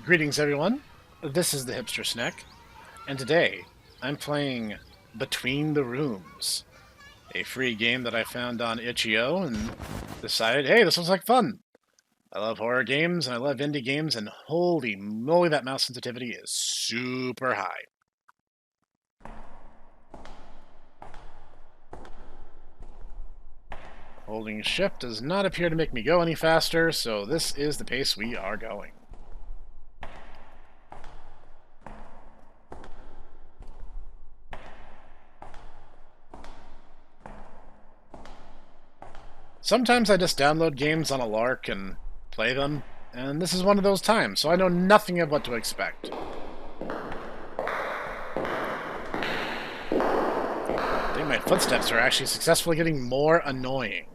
Greetings, everyone. This is the Hipster Snek, and today I'm playing Between the Rooms, a free game that I found on itch.io and decided, hey, this looks like fun. I love horror games and I love indie games, and holy moly, that mouse sensitivity is super high. Holding shift does not appear to make me go any faster, so this is the pace we are going. Sometimes I just download games on a lark and play them, and this is one of those times, so I know nothing of what to expect. I think my footsteps are actually successfully getting more annoying.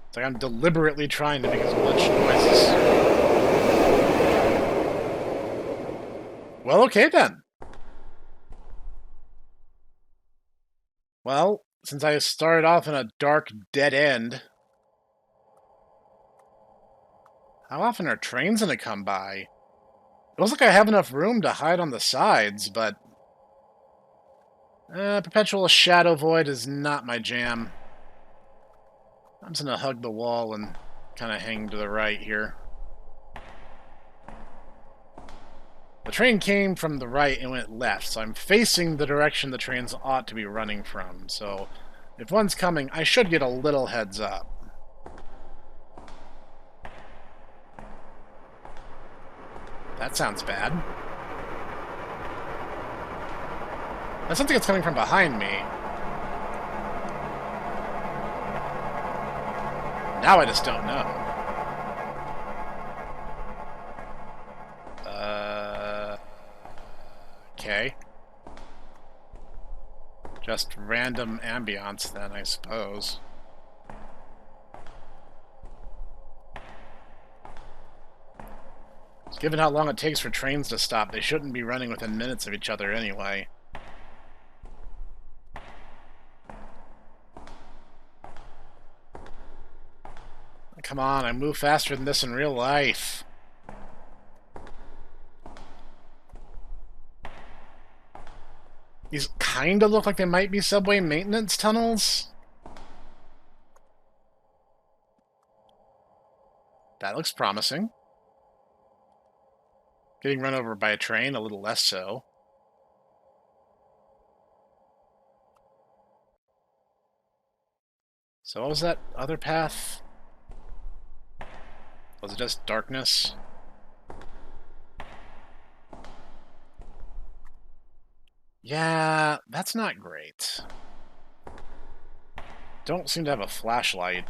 It's like I'm deliberately trying to make as much noises. Well, okay then. Well, since I started off in a dark dead end, how often are trains gonna come by? It looks like I have enough room to hide on the sides, but perpetual shadow void is not my jam. I'm just gonna hug the wall and kind of hang to the right here. The train came from the right and went left, so I'm facing the direction the trains ought to be running from. So if one's coming, I should get a little heads up. That sounds bad. That's something that's coming from behind me. Now I just don't know. Okay. Just random ambiance then, I suppose. Given how long it takes for trains to stop, they shouldn't be running within minutes of each other anyway. Come on, I move faster than this in real life. These kind of look like they might be subway maintenance tunnels. That looks promising. Getting run over by a train, a little less so. So what was that other path? Was it just darkness? Yeah, that's not great. Don't seem to have a flashlight.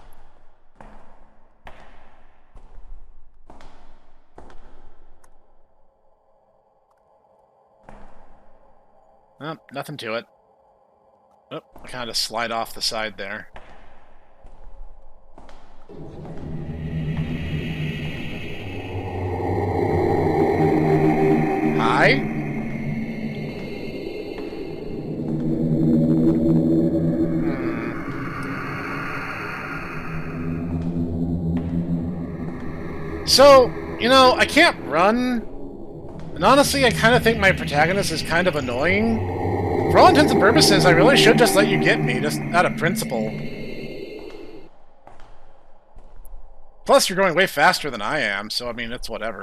Oh, nothing to it. Oh, I kind of slide off the side there. Hi? So, you know, I can't run. And honestly, I kind of think my protagonist is kind of annoying. For all intents and purposes, I really should just let you get me, just out of principle. Plus, you're going way faster than I am, so I mean, it's whatever.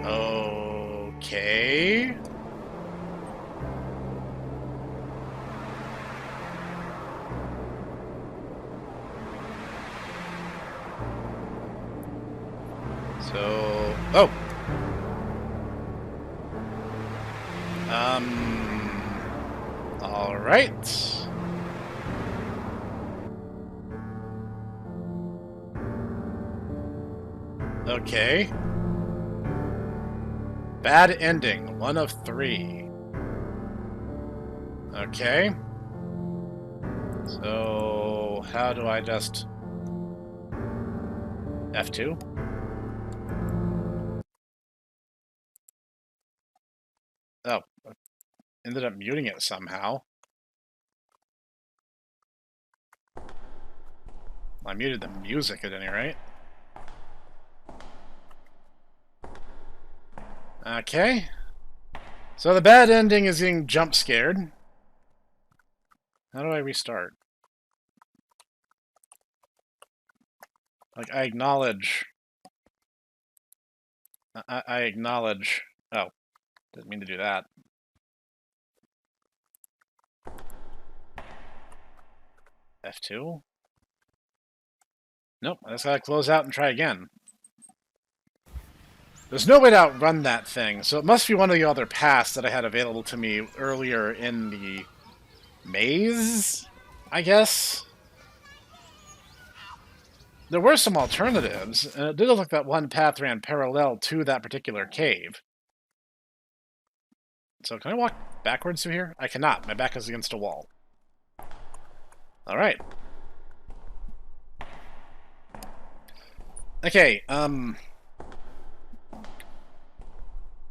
Okay. So, oh. All right. Okay. Bad ending, 1 of 3. Okay. So, how do I just... F2. Oh, ended up muting it somehow. I muted the music at any rate. Okay. So the bad ending is getting jump scared. How do I restart? Like, I acknowledge. I acknowledge. Oh, didn't mean to do that. F2? Nope, I just gotta close out and try again. There's no way to outrun that thing, so it must be one of the other paths that I had available to me earlier in the maze, I guess? There were some alternatives, and it did look like that one path ran parallel to that particular cave. So can I walk backwards through here? I cannot. My back is against a wall. Alright. Okay,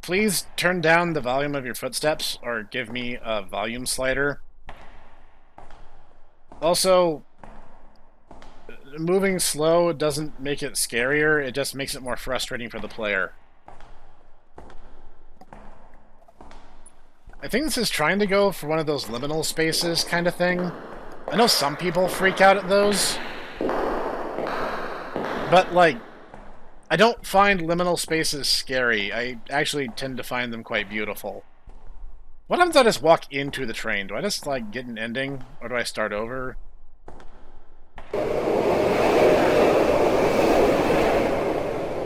please turn down the volume of your footsteps, or give me a volume slider. Also, moving slow doesn't make it scarier, it just makes it more frustrating for the player. I think this is trying to go for one of those liminal spaces kind of thing. I know some people freak out at those. But, like, I don't find liminal spaces scary. I actually tend to find them quite beautiful. What happens if I just walk into the train? Do I just, like, get an ending? Or do I start over?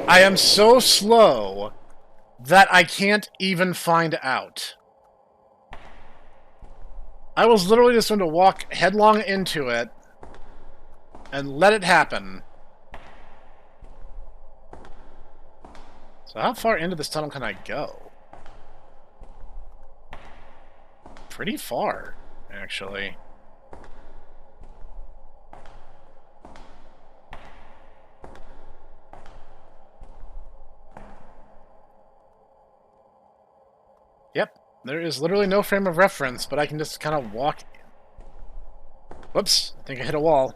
I am so slow that I can't even find out. I was literally just going to walk headlong into it and let it happen. So how far into this tunnel can I go? Pretty far, actually. Yep, there is literally no frame of reference, but I can just kind of walk. Whoops, I think I hit a wall.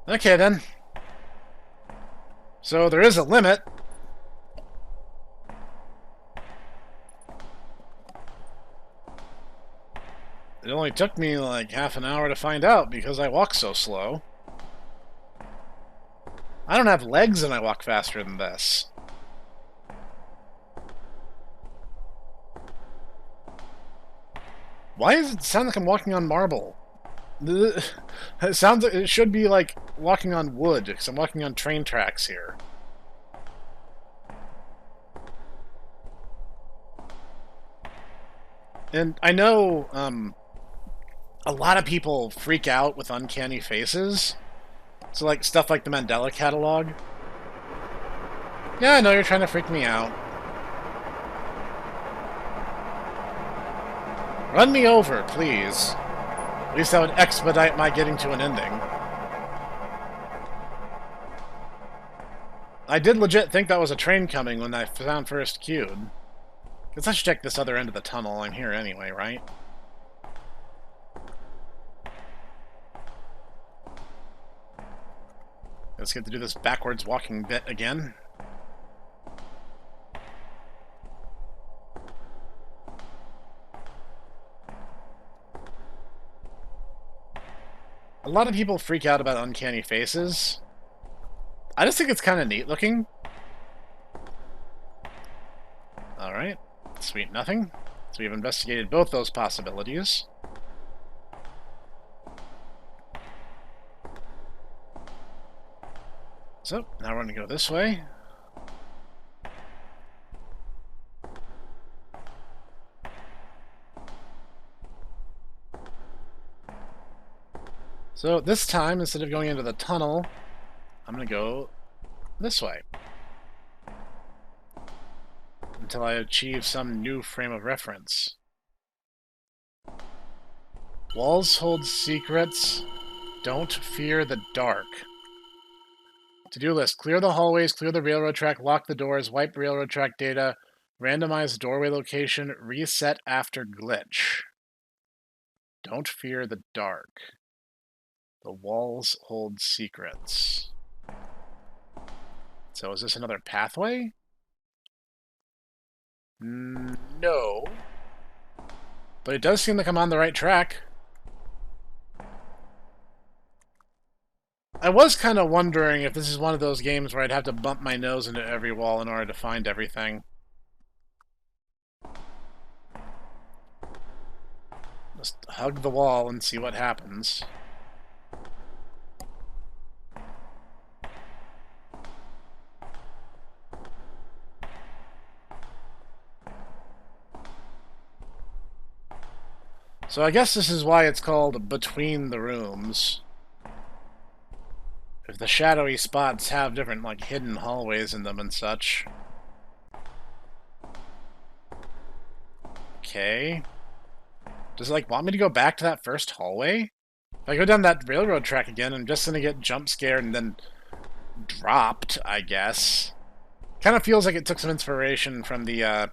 Okay, then. So there is a limit. It only took me like half an hour to find out because I walk so slow. I don't have legs and I walk faster than this. Why does it sound like I'm walking on marble? It sounds like it should be like walking on wood, because I'm walking on train tracks here. And I know a lot of people freak out with uncanny faces. So like stuff like the Mandela Catalog. Yeah, I know you're trying to freak me out. Run me over, please. At least that would expedite my getting to an ending. I did legit think that was a train coming when I found first queued. Guess I should check this other end of the tunnel. I'm here anyway, right? Let's get to do this backwards walking bit again. A lot of people freak out about uncanny faces. I just think it's kind of neat looking. Alright. Sweet nothing. So we've investigated both those possibilities. So, now we're going to go this way. So this time, instead of going into the tunnel, I'm going to go this way. Until I achieve some new frame of reference. Walls hold secrets. Don't fear the dark. To-do list. Clear the hallways, clear the railroad track, lock the doors, wipe railroad track data, randomize doorway location, reset after glitch. Don't fear the dark. The walls hold secrets. So is this another pathway? No. But it does seem like I'm on the right track. I was kind of wondering if this is one of those games where I'd have to bump my nose into every wall in order to find everything. Just hug the wall and see what happens. So I guess this is why it's called Between the Rooms. If the shadowy spots have different, like, hidden hallways in them and such. Okay. Does it, like, want me to go back to that first hallway? If I go down that railroad track again, I'm just gonna get jump scared and then dropped, I guess. Kind of feels like it took some inspiration from the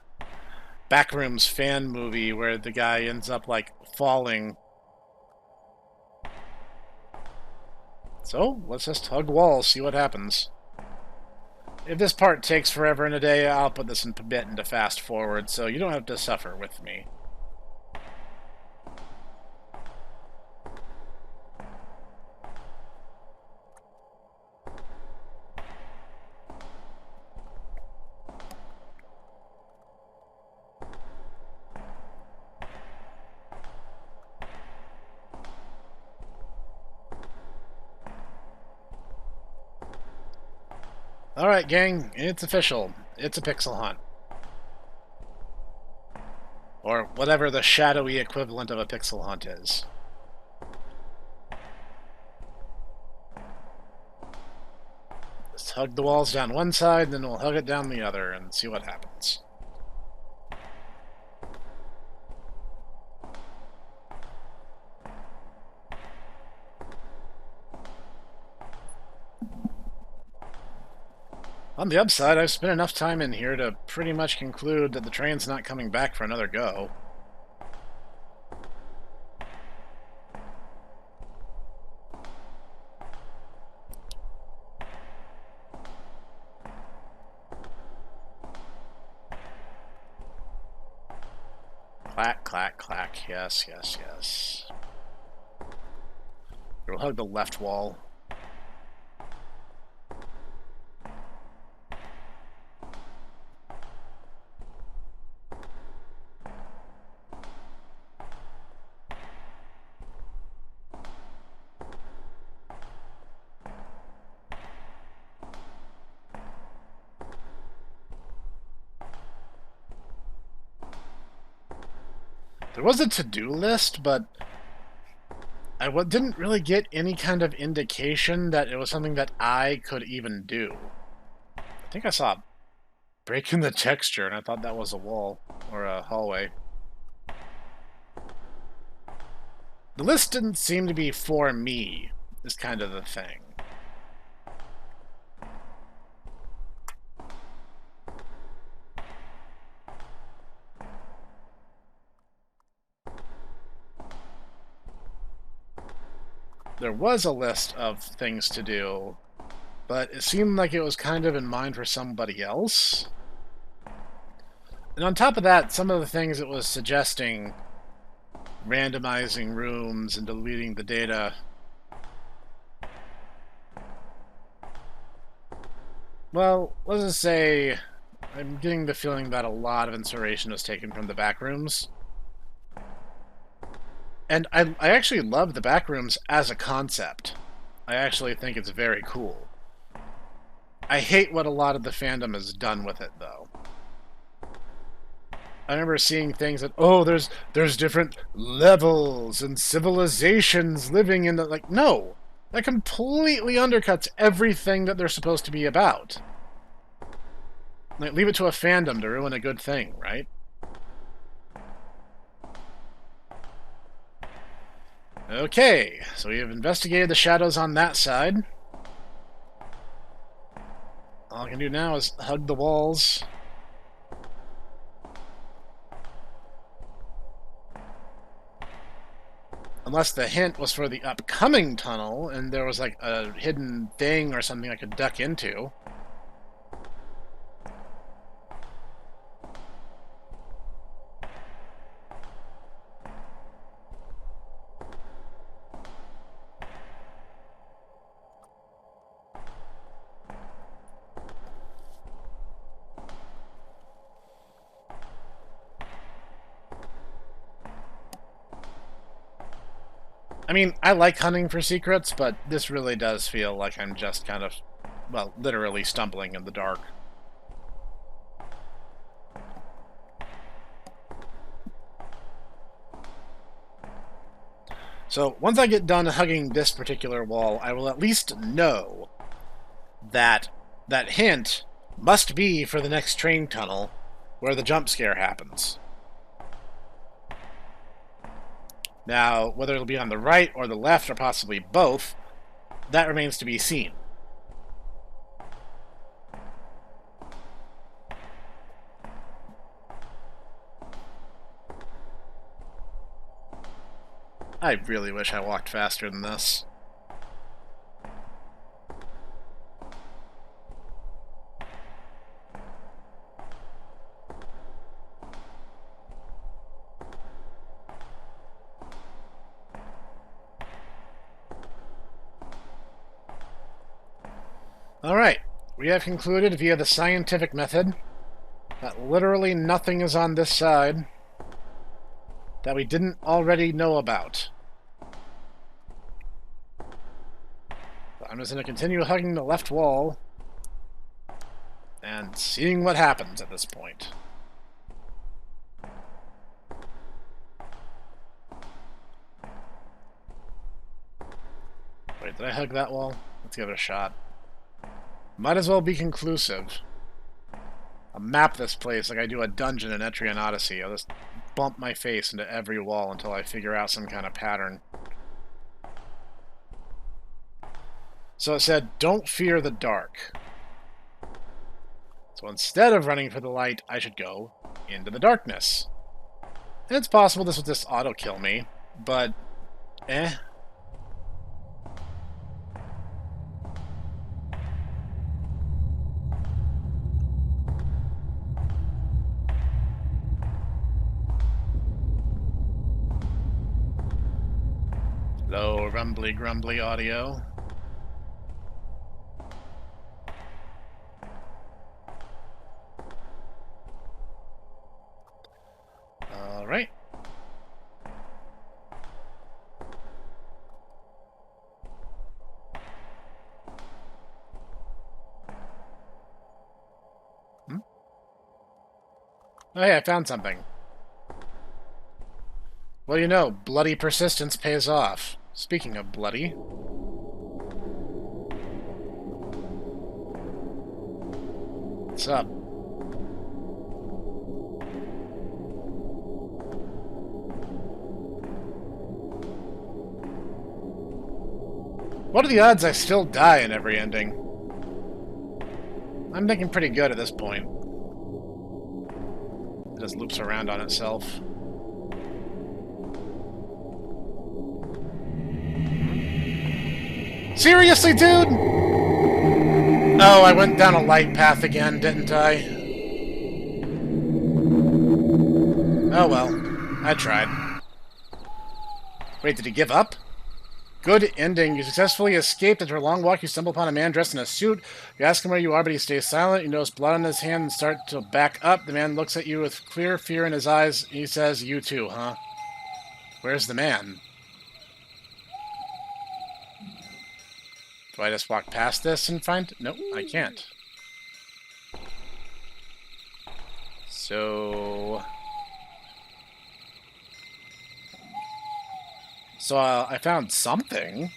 Backrooms fan movie where the guy ends up, like, falling. So, let's just hug walls, see what happens. If this part takes forever and a day, I'll put this in a bit into fast forward, so you don't have to suffer with me. Alright, gang, it's official. It's a pixel hunt. Or whatever the shadowy equivalent of a pixel hunt is. Let's hug the walls down one side, then we'll hug it down the other and see what happens. On the upside, I've spent enough time in here to pretty much conclude that the train's not coming back for another go. Clack, clack, clack. Yes, yes, yes. We'll hug the left wall. There was a to-do list, but I didn't really get any kind of indication that it was something that I could even do. I think I saw break in the texture, and I thought that was a wall or a hallway. The list didn't seem to be for me, is kind of the thing. There was a list of things to do, but it seemed like it was kind of in mind for somebody else. And on top of that, some of the things it was suggesting, randomizing rooms and deleting the data, well, let's just say I'm getting the feeling that a lot of inspiration was taken from the Backrooms. And I actually love the Backrooms as a concept. I actually think it's very cool. I hate what a lot of the fandom has done with it, though. I remember seeing things that, oh, there's different levels and civilizations living in the... Like, no! That completely undercuts everything that they're supposed to be about. Like, leave it to a fandom to ruin a good thing, right? Okay, so we have investigated the shadows on that side. All I can do now is hug the walls. Unless the hint was for the upcoming tunnel, and there was like a hidden thing or something I could duck into. I mean, I like hunting for secrets, but this really does feel like I'm just kind of, well, literally stumbling in the dark. So, once I get done hugging this particular wall, I will at least know that that hint must be for the next train tunnel where the jump scare happens. Now, whether it'll be on the right or the left, or possibly both, that remains to be seen. I really wish I walked faster than this. Alright, we have concluded via the scientific method that literally nothing is on this side that we didn't already know about. So I'm just going to continue hugging the left wall and seeing what happens at this point. Wait, did I hug that wall? Let's give it a shot. Might as well be conclusive. I'll map this place like I do a dungeon in Etrian Odyssey. I'll just bump my face into every wall until I figure out some kind of pattern. So it said, don't fear the dark. So instead of running for the light, I should go into the darkness. And it's possible this will just auto-kill me, but eh. Low, rumbly, grumbly audio. Alright. Oh hey, I found something. Well, you know, bloody persistence pays off. Speaking of bloody... What's up? What are the odds I still die in every ending? I'm thinking pretty good at this point. It just loops around on itself. Seriously, dude? Oh, I went down a light path again, didn't I? Oh well, I tried. Wait, did he give up? Good ending. You successfully escaped. After a long walk, you stumble upon a man dressed in a suit. You ask him where you are, but he stays silent. You notice blood on his hand and start to back up. The man looks at you with clear fear in his eyes. He says, "You too, huh?" Where's the man? Do I just walk past this and find... Nope, I can't. So... I found something.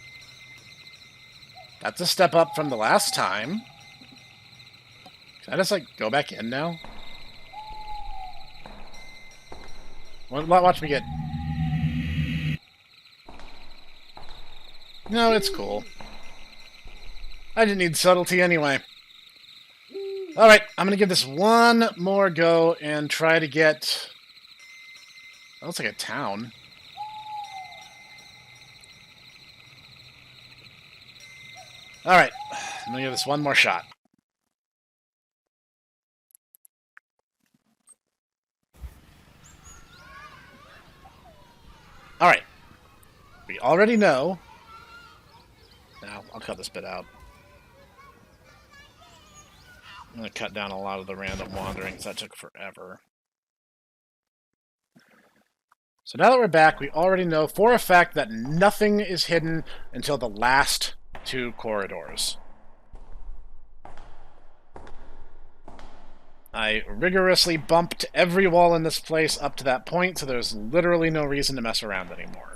That's a step up from the last time. Can I just, like, go back in now? Watch me get... No, it's cool. I didn't need subtlety anyway. Alright, I'm gonna give this one more go and try to get... That looks like a town. Alright, I'm gonna give this one more shot. Alright. We already know... Now, I'll cut this bit out. I'm going to cut down a lot of the random wandering, because that took forever. So now that we're back, we already know for a fact that nothing is hidden until the last two corridors. I rigorously bumped every wall in this place up to that point, so there's literally no reason to mess around anymore.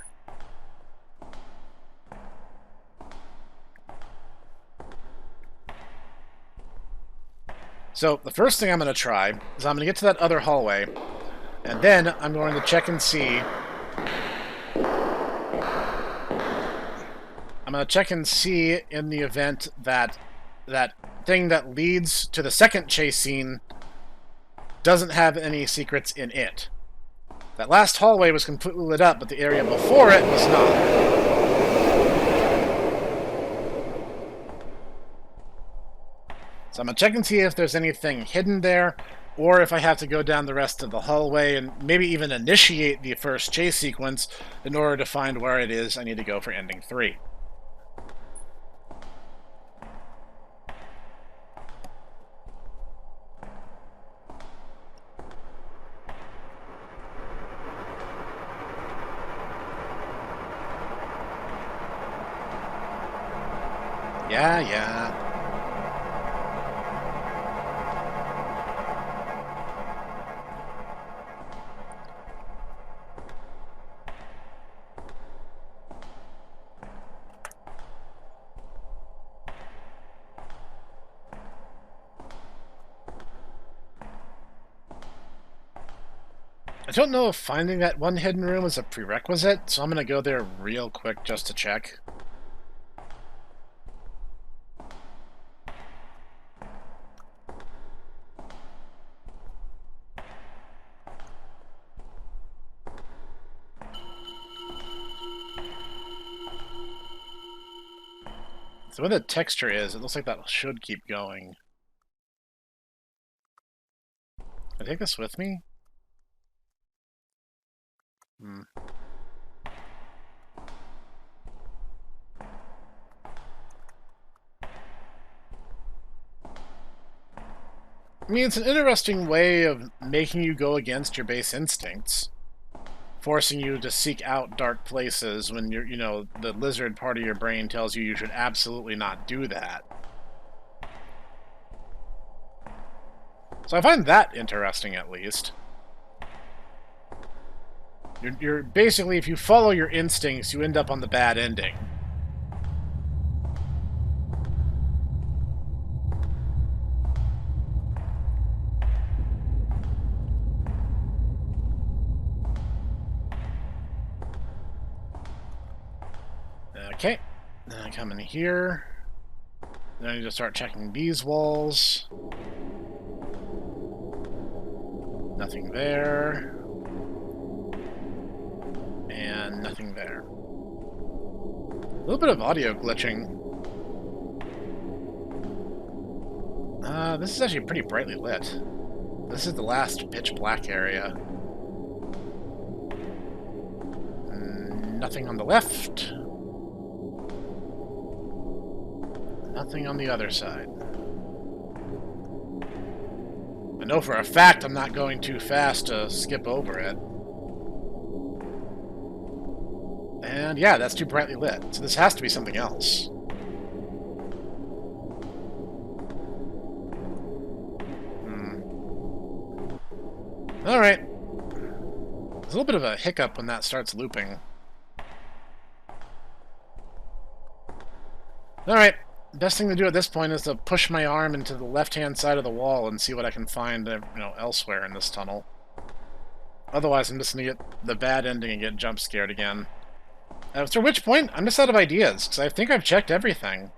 So, the first thing I'm going to try is I'm going to get to that other hallway, and then I'm going to check and see... I'm going to check and see in the event that that thing that leads to the second chase scene doesn't have any secrets in it. That last hallway was completely lit up, but the area before it was not. So I'm going to check and see if there's anything hidden there, or if I have to go down the rest of the hallway and maybe even initiate the first chase sequence in order to find where it is I need to go for ending 3. Yeah. I don't know if finding that one hidden room is a prerequisite, so I'm going to go there real quick just to check. So the way the texture is, it looks like that should keep going. Can I take this with me? I mean, it's an interesting way of making you go against your base instincts. Forcing you to seek out dark places when you're, the lizard part of your brain tells you should absolutely not do that. So I find that interesting, at least. You're basically, if you follow your instincts, you end up on the bad ending. Okay, then I come in here. Then I need to start checking these walls. Nothing there. And nothing there. A little bit of audio glitching. This is actually pretty brightly lit. This is the last pitch black area. Nothing on the left. Nothing on the other side. I know for a fact I'm not going too fast to skip over it. And yeah, that's too brightly lit. So this has to be something else. Alright. There's a little bit of a hiccup when that starts looping. Alright. Best thing to do at this point is to push my arm into the left-hand side of the wall and see what I can find, elsewhere in this tunnel. Otherwise, I'm just going to get the bad ending and get jump scared again. After which point, I'm just out of ideas, because I think I've checked everything.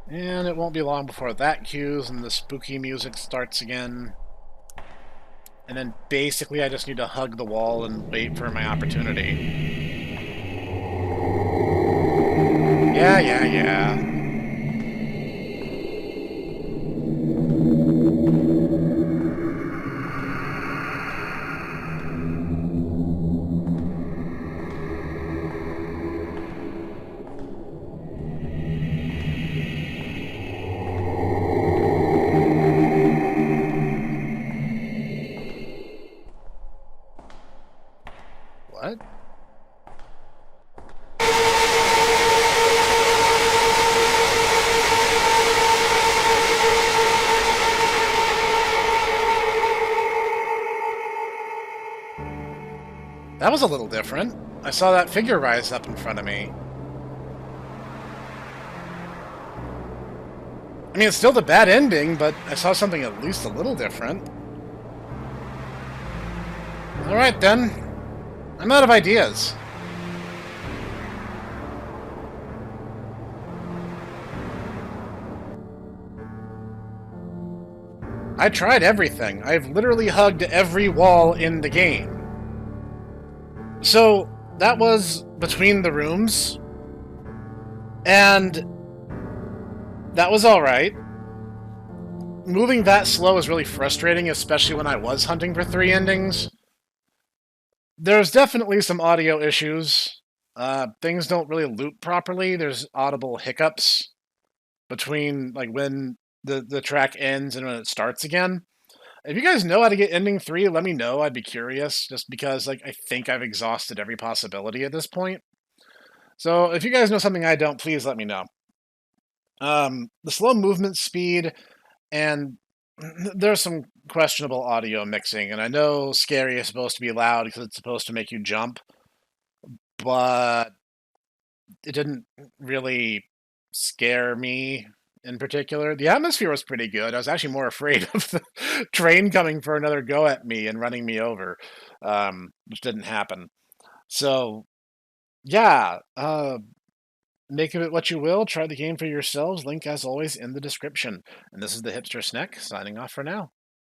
And it won't be long before that cues and the spooky music starts again. And then basically I just need to hug the wall and wait for my opportunity. Yeah. What? That was a little different. I saw that figure rise up in front of me. I mean, it's still the bad ending, but I saw something at least a little different. Alright then. I'm out of ideas. I tried everything. I've literally hugged every wall in the game. So, that was Between the Rooms. And that was alright. Moving that slow is really frustrating, especially when I was hunting for 3 endings. There's definitely some audio issues. Things don't really loop properly. There's audible hiccups between like when the track ends and when it starts again. If you guys know how to get ending 3, let me know. I'd be curious, just because like I think I've exhausted every possibility at this point. So if you guys know something I don't, please let me know. The slow movement speed and there's some questionable audio mixing, and I know scary is supposed to be loud because it's supposed to make you jump, but it didn't really scare me in particular. The atmosphere was pretty good. I was actually more afraid of the train coming for another go at me and running me over, which didn't happen. So, yeah, make of it what you will. Try the game for yourselves. Link, as always, in the description. And this is the Hipster Snek, signing off for now.